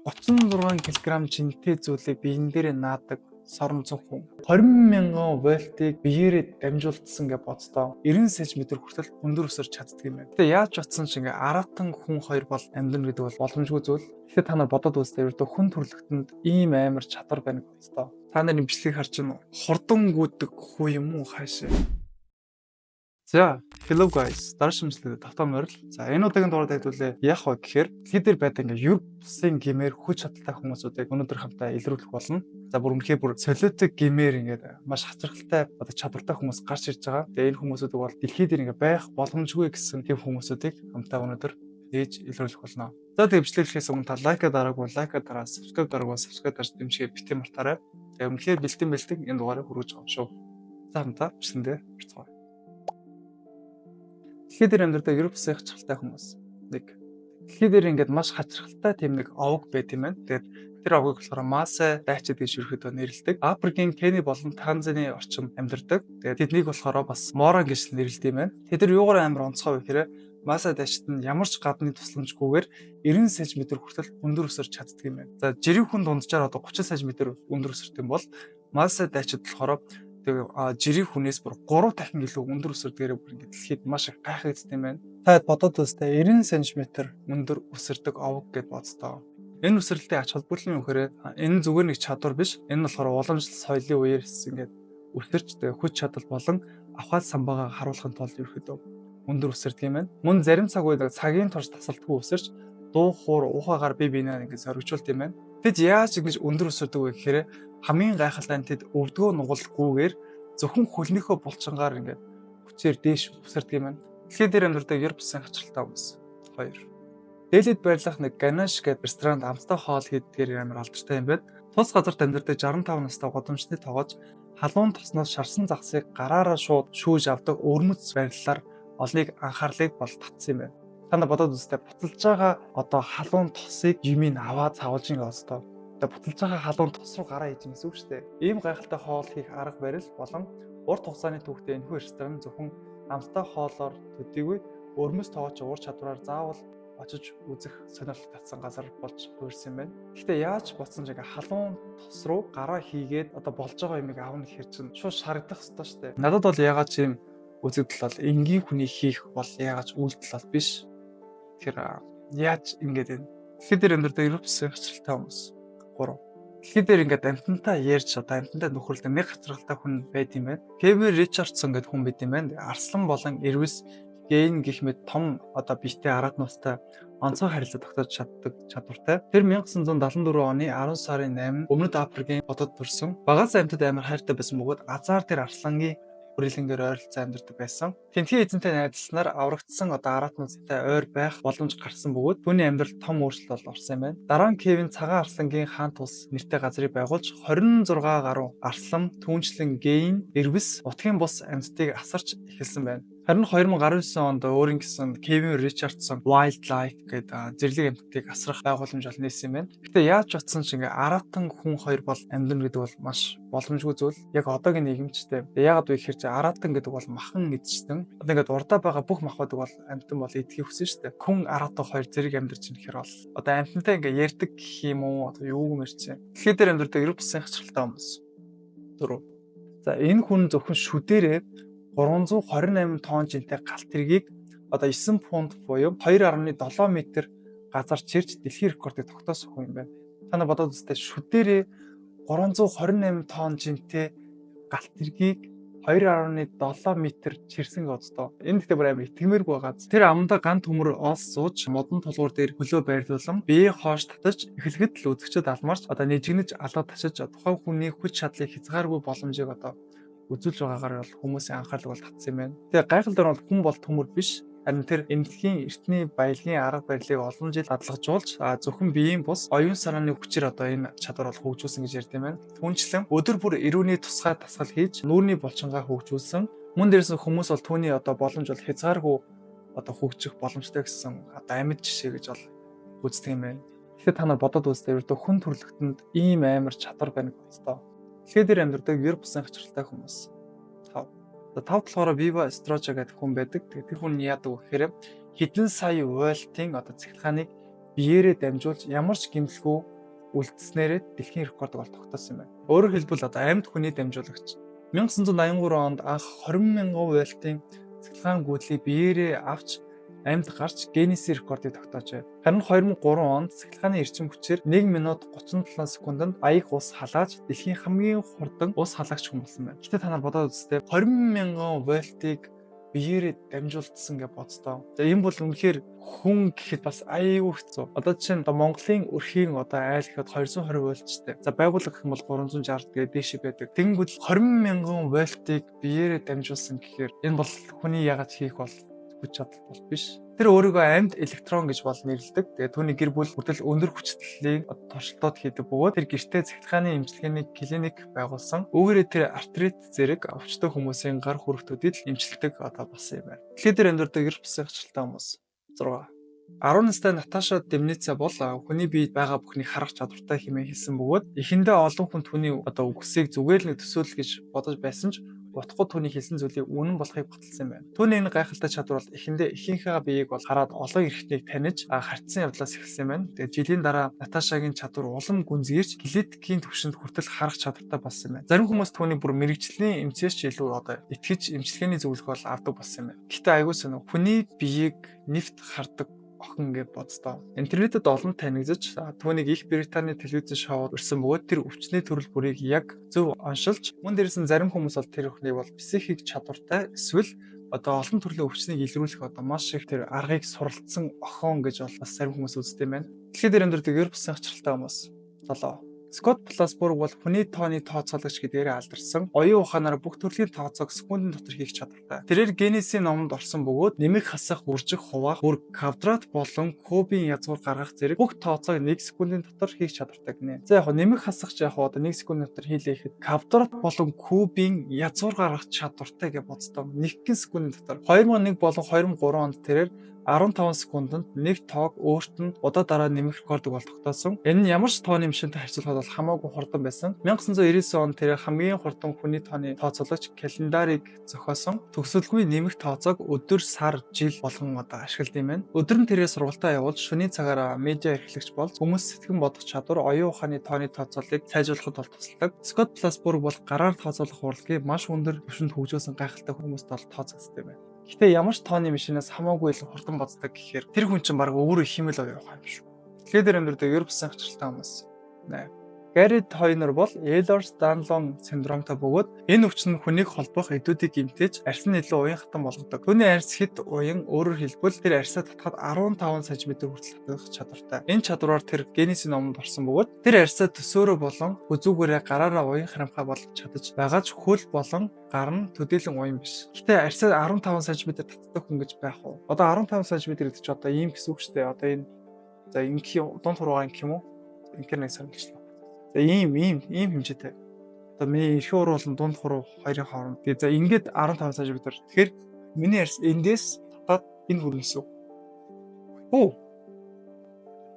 36 кг жинтэй зүйлийг биен дээр наадаг сорон цог хүн 20,000 вольтыг биеэрээ дамжуулдсан гэж боддоо 90 см хүртэл өндөр өсөрч чаддаг юм байна. Тэгээ яаж утсан ч ингээ аратан хүн хоёр бол амьдрна гэдэг бол боломжгүй зүйл. Тэгэхээр та нар бодоод үзтээ ердөө хүн төрлөختөнд ийм амар чадвар байна гэж боддоо. Та нарын бичлэгийг харж байна уу? Хурдан гүйдэг хүү юм уу хаашаа? За, hello guys. Дараа шимжлэхэд тавтан морил. За, энэ удаагийн дугаар дэвтүүлээ яах вэ гэхээр дэлхийд дээр байдаг ингээ юр бусын гэмээр хүч чадалтай хүмүүсүүдийг өнөөдөр хамтаа илрүүлэх болно. За, бүр үнэхээр солиотой гэмээр ингээд маш хацралтай чадвартай хүмүүс гарч ирж байгаа. Тэгээ энэ хүмүүсүүдийг бол дэлхийд дээр ингээ байх боломжгүй гэсэн тийм хүмүүсүүдийг хамтаа өнөөдөр ээж илрүүлэх болно. За, тэгээ бичлэглэхээс өмнө та лайка дараагүй, лайка дараа, subscribe дараагүй, subscribe дарж дэмжигээ битэн мартаарай. Тэгээ үнэхээр бэлтэн энэ дугаарыг хүргэж байгаа юм шүү. За, хамтаа бичлэндээ орцгоё. Дэлхийд дээр амьдардаг Европ улсын хачирхалтай хүмүүс. Дэлхийд дээр ингээд маш хачирхалтай тийм нэг овог байт юм байна. Тэгээд тэр овгийг болохоор Масай дайчид гэж ерөөхдөө нэрлэдэг. Африкийн Кени болон Танзаны орчим амьдардаг. Тэгээд тэднийг болохоор бас Моран гэж нэрлэдэг юм байна. Тэд нар юугаар амар онцгой вэ гэхээр Масай дайчид нь ямар ч гадны тусламжгүйгээр 90 см хүртэл өндөр өсөрч чаддаг юм байна. За жирийн хүн дунджаар одоо 30 см өндөр өсөрт юм бол Масай дайчид болохоор тэгээ жирийн хүнээс бүр 3 дахин илүү өндөр өсөрдгээрээ бүр ингэ дэлхийд маш их гайхагдсан юм байна. Та бодоод үзтээ 90 см өндөр өсөрдөг овог гэж боддоо. Энэ өсрэлтийн ач холбогдол нь юу гэхээр энэ зүгээр нэг чадвар биш. Энэ болохоор уламжлалт соёлын үеэрс ингэ өсөрч хүч чадал болон авхаад самбаагаа харуулахын тулд ерөөхдөө өндөр өсөрдөг юм байна. Мөн зарим цаг үед цагийн турш тасалдгүй өсөрч дуу хуур ухаагаар бие биенээ ингэ соргижуулт юм байна. Тэд яаж ингэж өндөр өсөрдөг вэ гэхээр хамгийн гайхалтай нь тэд өвдгөө нугалгүйгээр зөвхөн хөлнийхөө булчингаар ингээд хүчээр дээш өсөрдөг юм байна. Дэлхийд дээр амьдардаг Европ улсын хачирхалтай хүмүүс 2. Дээлэд байрлах нэг ганаш гэдэг ресторанд амттай хоол хийдгээр амар алдартай юм байна. Тус газарт амьдардаг 65 настай годамжны тоогооч халуун тосноос шарсан загсыг гараараа шууд шүүж авдаг өрмөц байрлалаар олныг анхаарлыг бол татсан юм байна. Та нар бодоод үзтээ буцалж байгаа одоо халуун тосыг юмыг аваад цавуулж ингээ олсдоо. Буцалж байгаа халуун тос руу гараа хийж гэсэн үг шүү дээ. Ийм гайхалтай хоол хийх арга барил болон урт хугацааны түүхтэй энэхүү ресторан зөвхөн амттай хоолоор төдийгүй өрмөс тоогооч уур чадвараар заавал очиж үзэх сонирхол татсан газар болж хуурсан юм байна. Гэхдээ яаж буцсан ч ингээ халуун тос руу гараа хийгээд одоо болж байгаа юмыг аавна гэхэр чинь шууд шарагдах хэрэгтэй шүү дээ. Надад бол ягаад ч юм үзэгдэл бол энгийн хүний хийх бол ягаад ч үйлдэл бол биш. Тэгэхээр яаж ингэж вэ? Дэлхийд дээр амьдардаг Европ улсын хачирхалтай хүмүүс 3. Дэлхийд дээр ингээд амтантай ярьж одоо амтантай нөхөрлөдөг нэг хачирхалтай хүн байд юм байна. Кевин Ричардсон гэдэг хүн байд юм байна. Арслан болон Эрвис Гейн гэх мэт том одоо биетэй аратнуустай онцгой харилцаа тогтоож чаддаг чадвартай. Тэр 1974 оны 10 сарын 8-нд Өмнөд Африкийн хотод төрсөн. Багаас амьтад амар хайртай байсан бөгөөд азар тэр арслангийн хүрээлэнгээр ойролцоо амьдардаг байсан. Тэнхээ эзэнтэй найзлснаар аврагдсан одоо аратнуустай ойр байх боломж гарсан бөгөөд түүний амьдралд том өөрчлөлт бол орсон юм байна. Дараа нь Кевин цагаан арслангийн хаан тус нэртэй газрыг байгуулж 26 гаруй арслан, түүнчлэн Гейн, Эрвис, утгын бус амьтдыг асарч эхэлсэн байна. Харин 2019 онд өөрийн гэсэн Кевин Ричардсон Wildlife гэдэг зэрлэг амьтдыг асрах байгууламж бол нээсэн юм байна. Гэтэ яаж утсан ч ингээ аратан хүн хоёр бол амьдна гэдэг бол маш боломжгүй зүйл. Яг одоогийн нийгэмчтэй. Яагаад вэ гэхээр аратан гэдэг бол махан эзчтэн. Одоо ингээд урдаа байгаа бүх махбодыг бол амьтан бол идэхийг хүсэн шүү дээ. Хүн аратан хоёр зэрэг амьдарч байгаа бол одоо амьтантай ингээ ярьдаг гэх юм уу? Одоо юу мэрчээ. Дэлхийд дээр амьдардаг Европ улсын хачирхалтай хүмүүс 4. За энэ хүн зөвхөн шүдээрээ 328 тонн жинтэй галт тэргийг одоо 9 фунт буюу 2.7 м газар чирч дэлхийн рекордыг тогтоосон хүн юм байна. Та нар бодоод үзтээ шүдээрээ 328 тонн жинтэй галт тэргийг 2.7 м чирсэн годдоо. Энэ гэхдээ бүр амар итгэмээргүй байгаа. Тэр амандаа ган төмөр олс сууж модон толгуур дээр хөлөө байрлуулан бие хоош татаж эхлэхэд л үзэгчд алмарч одоо нэжигнэж алга ташиж тухайн хүний хүч чадлыг хязгааргүй боломжийг одоо үзүүлж байгаагаар бол хүмүүсийн анхаарлыг бол татсан юм байна. Тэгээ гайхалтай нь бол хүн бол төмөр биш. Харин тэр эмнэлгийн эртний баялагын арга барилыг олон жил дадлагжуулж зөвхөн биеийн бус оюун санааны хүчээр одоо энэ чадвар бол хөгжүүлсэн гэж ярьд юм байна. Түүнчлэн өдөр бүр эрүүний тусгай дасгал хийж нүүрний булчингаа хөгжүүлсэн. Мөн дээрээс хүмүүс бол түүний одоо боломж бол хязгааргүй одоо хөгжих боломжтой гэсэн одоо амьд жишээ гэж бол үздэг юм байна. Тэгэхээр та нар бодоод үзтээ ердөө хүн төрлөختөнд ийм амар чадвар байна гэдэгтэй. Дэлхийд дээр амьдардаг Европ улсын хачирхалтай хүмүүс 5. Болохоор Viva Estrocha гэдэг хүн байдаг. Тэр хүн яадаг вэ гэхээр хэдэн сая вольтын одоо цахилгааныг биеэрээ дамжуулж ямар ч гэмтэлгүй үлдснээрээ дэлхийн рекордыг бол тогтоосон юм байна. Өөрөөр хэлбэл одоо амьд хүний дамжуулагч 1983 онд анх 20,000 вольтын цахилгаан гүйдлийг биеэрээ авч амьд гарч Гиннесийн рекордыг тогтоожээ. Харин 2003 онд цахилгааны эрчим хүчээр 1 минут 37 секундэд аяг ус халааж дэлхийн хамгийн хурдан ус халагч хүн болсон байна. Гэтэ та нар бодоод үзтээ 20,000 вольтыг биеэрээ дамжуулдсан гэж боддоо. За энэ бол үнэхээр хүн гэхэд бас аюу хэцүү. Одоо жишээ нь Монголын өрхийн одоо айл гэхэд 220 вольтчтэй. За байгууллага гэх юм бол 360 тэгээд дээш байдаг. Тэгэнгүүт 20,000 вольтыг биеэрээ дамжуулсан гэхээр энэ бол хүний ягаад хийх бол хүч чадал бол биш. Тэр өөрийгөө амьд электрон гэж бол нэрлэдэг. Тэгээ түүний гэр бүл хүртэл өндөр хүчтэлийн туршилтууд хийдэг бөгөөд тэр гэртээ цахилгааны эмчилгээний клиник байгуулсан. Үүгээрээ тэр артрит зэрэг өвчтөе хүмүүсийн гар хүрэгтүүдийг эмчилдэг одоо болсон юм байна. Дэлхийд дээр амьдардаг эрх бусын хачилтаа хүмүүс 6. 10 настай Наташа Демница бол хүний биед байгаа бүхнийг харах чадвартай хэмээн хэлсэн бөгөөд эхэндээ олон хүн түүний одоо үгсийг зүгээр л нэг төсөөлөл гэж бодож байсан ч утгагүй түүний хэлсэн зүйлийг үнэн болохыг баталсан байна. Түүний энэ гайхалтай чадвар бол эхэндээ ихийнхээ биеийг бол хараад олон эрхтнийг таних харьцсан явдлаас эхэлсэн байна. Тэгээд жилийн дараа Наташагийн чадвар улам гүнзгийрч генетикийн түвшинд хүртэл харах чадвартай болсон юм байна. Зарим хүмүүс түүний бүр мэрэгжлийн эмчээс ч илүү одоо итгэж эмчилгээний зөвлөх бол авдаг болсон юм байна. Гэхдээ айгүй сонио хүний биеийг нэвт хардаг охин гэж боддоо. Интернетэд олон танигдж түүнийг Их Британий телевизэн шоуд өрсөн бөгөөд тэр өвчний төрөл бүрийг яг зөв оншилж мөн дээрсэн зарим хүмүүс бол тэр охиныг бол психик чадвартай эсвэл одоо олон төрлийн өвчнийг илрүүлэх одоо маш их тэр аргыг суралцсан охин гэж бол бас зарим хүмүүс үздэг юм байна. Дэлхийд дээр амьдардаг ер бусын хачиралтай хүмүүс 7. Скот Пласбург бол хүний тооны тооцоолагч гэдгээр алдарсан. Оюун ухаанаар бүх төрлийн тооцоог секундын дотор хийх чадвартай. Тэрээр Гиннесийн номонд орсон бөгөөд нэмэх, хасах, үржих, хуваах, бүр квадрат болон кубын язгуур гаргах зэрэг бүх тооцоог 1 секундын дотор хийх чадвартай гинэ. За яг нэмэх, хасах ч яг одоо 1 секундын дотор хийлээ гэхэд квадрат болон кубын язгуур гаргах чадвартай гэж боддоо. 1 секундын дотор 2001 болон 2003 онд тэрээр 15 секундэд нэг тоог өөрт нь удаа дараа нэмэх рекордыг бол тогтоосон. Энэ нь ямар ч тооны машинтай харьцуулахад бол хамаагүй хурдан байсан. 1999 онд тэр хамгийн хурдан хүний тооны тооцоолагч календарыг зохиосон. Төгсөлгүй нэмэх тооцоог өдөр, сар, жил болгон одоо ашигладаг юм байна. Өдөр нь тэрээр сургалтаа явуулж шөнийн цагаар медиа эрхлэгч болж хүмүүс сэтгэн бодох чадвар, оюун ухааны тооны тооцоолыг сайжруулахад бол тусалдаг. Скот Пласбург бол гараар тооцоолох урлагийг маш өндөр түвшинд хөгжүүлсэн гайхалтай хүмүүст бол тооцогддог юм байна. Гэхдээ ямар ч тооны машинаас хамаагүй илүү хурдан боддог гэхээр тэр хүн чинь баг өөрөө химэл оюун ухаан юм шүү. Дэлхийд дээр амьдардаг ер бусын хачиралтай хүмүүс. Гаррет Хойнер бол Ehlers-Danlos синдромтой бөгөөд энэ өвчин нь хүнийг холбох эдүүдийг гэмтээж арьс нь илүү уян хатан болгодог. Түүний арьс хэд уян, өөрөөр хэлбэл тэр арьсаа татхад 15 см хүртэл татах чадвартай. Энэ чадвараар тэр Гиннесийн номонд орсон бөгөөд тэр арьсаа төсөөрөө болон хүзүүгээрээ гараараа уян харамхай болгож чадаж байгааж хөл болон гар нь төдийлөн уян биш. Гэтэ арьсаа 15 см татдаг хүн гэж байх уу? Одоо 15 см гэдэг чинь одоо ийм гэсэн үг шүү дээ. Одоо энэ за ингийн дунд хуруугаа инг юм уу? Ингээр нэг сармчлаа. За ийм хэмжээтэй. Одоо миний эрхээ уруу болон дунд хуруу хоёрын хооронд. Тэгээ за ингээд 15 см. Тэгэхээр миний арьс эндээс татаад энэ хүрнэсв. Оо.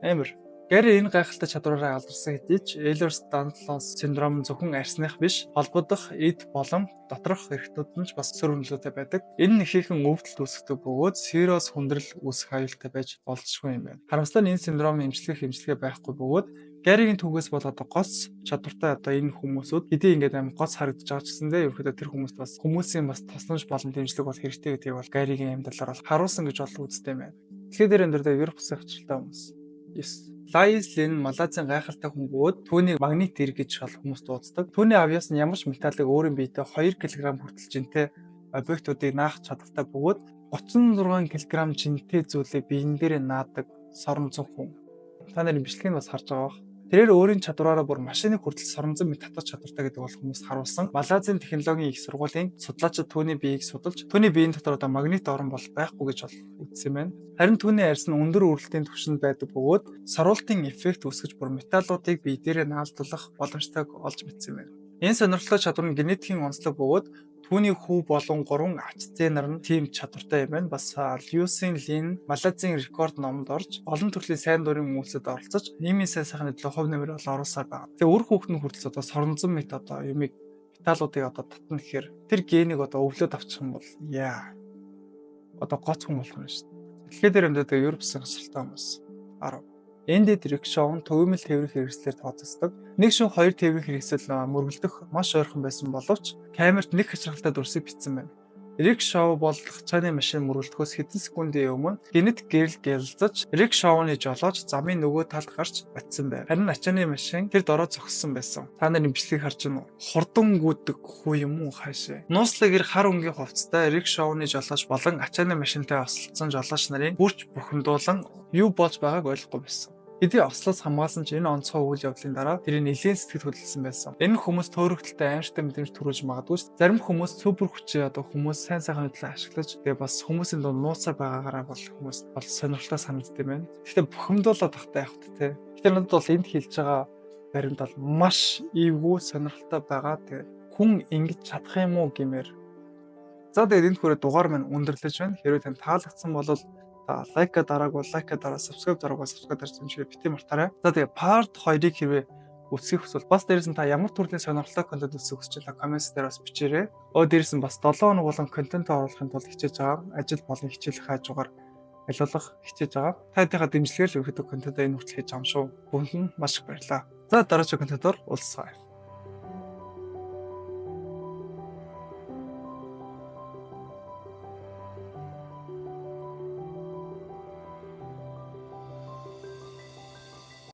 Амар. Гарри энэ гайхалтай чадвараараа алдарсан хэдий ч Ehlers-Danlos синдром зөвхөн арьсных биш, холбогдох эд болон доторх эрхтүүд нь ч бас сөрөг нөлөөтэй байдаг. Энэ нь ихээхэн өвдөлт үүсгдэг бөгөөд сериос хүндрэл үүсэх аюултай байж болзошгүй юм байна. Харамсалтай нь энэ синдромын эмчилгээ байхгүй бөгөөд Гарригийн түүгээс бол одоо гоц чадвартай одоо энэ хүмүүсүүд хэдий ингээд аим гоц харагдаж байгаа ч гэсэндээ ерөөдөө тэр хүмүүст бас хүмүүсийн бас тусламж болон дэмжлэг бол хэрэгтэй гэдгийг бол Гарригийн амьдралаар бол харуулсан гэж бол үздэг юм байна. Дэлхийд дээр амьдардаг ер бусын хачиралтай хүмүүс. Лайс Лин Малазийн гайхалтай хүн бөгөөд түүнийг магнит эрг гэж хүмүүс дууддаг. Түүний авьяас нь ямар ч металлыг өөрийн биедээ 2 кг хүртэл жинтэй объектуудыг наах чадвартай бөгөөд 36 кг жинтэй зүйлийг биен дээр наадаг соромзон хүн. Та нарын бичлэгийг бас харж байгаа бах. Тэрээр өөрийн чадвараараа бүр машиныг хүртэл соромзон мэт татах чадвартай гэдэг бол хүмүүст харуулсан. Малазийн технологийн их сургуулийн судлаачид түүний биеийг судалж, түүний биеийн дотор одоо магнит орон бол байхгүй гэж бол үзсэн юм байна. Харин түүний арьс нь өндөр үрэлтийн түвшинд байдаг бөгөөд сорултын эффект үүсгэж бүр металлуудыг бие дээрээ наалдуулах боломжтойг олж мэдсэн юм байна. Энэ сонирхолтой чадвар нь генетикийн онцлог бөгөөд түүний хүү болон 3 ач зээ нар нь тийм чадвартай юм байна. Бас Люсин Лин Малазийн рекорд номонд орж олон төрлийн сайн дурын үйлсэд оролцож нийгмийн сайн сайхны төлөө хувь нэмэр бол оруулсаар байна. Тэгээ үр хүүхдэн хүртэл одоо соромзон мэт одоо юмыг металлуудыг одоо татна гэхээр тэр генийг одоо өвлөд авчих юм бол одоо гоц хүн болох юм шүү дээ. Дэлхийд дээр амьдардаг ер бусын хасралтай хүмүүс 10. Эндed рикшоу нь төвөмөл тээврийн хэрэгслээр тооцогддог. Нэг шин хоёр тээврийн хэрэгсэл мөргөлдөх маш ойрхон байсан боловч камерт нэг хачиргалтай дүрсийг бичсэн байна. Рикшоу бол хацааны машин мөргөлдөхөөс хэдэн секундын өмнө гинэт гэрэл гялалзаж рикшоуны жолооч замын нөгөө талд гарч батсан байв. Харин ачааны машин тэр дороо зогссон байсан. Та нарын имжлэгийг харж байна уу? Хурдан гүйдэг хүү юм уу хаашаа? Нууцлагэр хар өнгийн хувцастай рикшоуны жолооч болон ачааны машинтай осолцсон жолооч нарын бүрч бухимдуулан юу болж байгааг ойлгохгүй байсан. Хэдий ослоос хамгаалсан ч энэ онцгой үйл явдлын дараа тэрийг нэлээд сэтгэл хөдлөсөн байсан. Энэ хүмүүс төөрөгдөлтэй аимшигтай мэдрэмж төрүүлж магадгүй ч зарим хүмүүс супер хүчээ хүмүүс сайн сайхан хөдлөө ашиглаж тэгээ бас хүмүүсийн дунд нууцаар байгаагаараа бол хүмүүс бол сонирхолтой санагддаг юм байна. Гэхдээ бухимдуулаад тахтай явахт те. Гэхдээ надад бол энд хэлж байгаа баримт бол маш эвгүй сонирхолтой байгаа. Тэгээ хүн ингэж чадах юм уу гэмээр. За тэгээд энэ хүрээ дугаар маань өндөрлөж байна. Хэрвээ тань таалагдсан бол лайка дараагүй лайка дараа subscribe дараагүй subscribe дарж юмшиг бити мартаарай. За тэгээ part 2-ыг хэрвээ үзэх хүсвэл бас дээрээс нь та ямар төрлийн сонирхолтой контент үзэх хүсэж байна коммент дээр бас бичээрэй. Дээрээс нь бас 7 хоног болон контент оруулахын тулд хичээж байгаа. Ажил болон хичээл хаажуугаар аливаалах хичээж байгаа. Та хэдийнхаа дэмжлэгээр л ерөөдөө контент энэ хүртэл хийж байгаа юм шүү. Бүгдэнд маш их баярлалаа. За дараагийн контентоор уулзцгаая.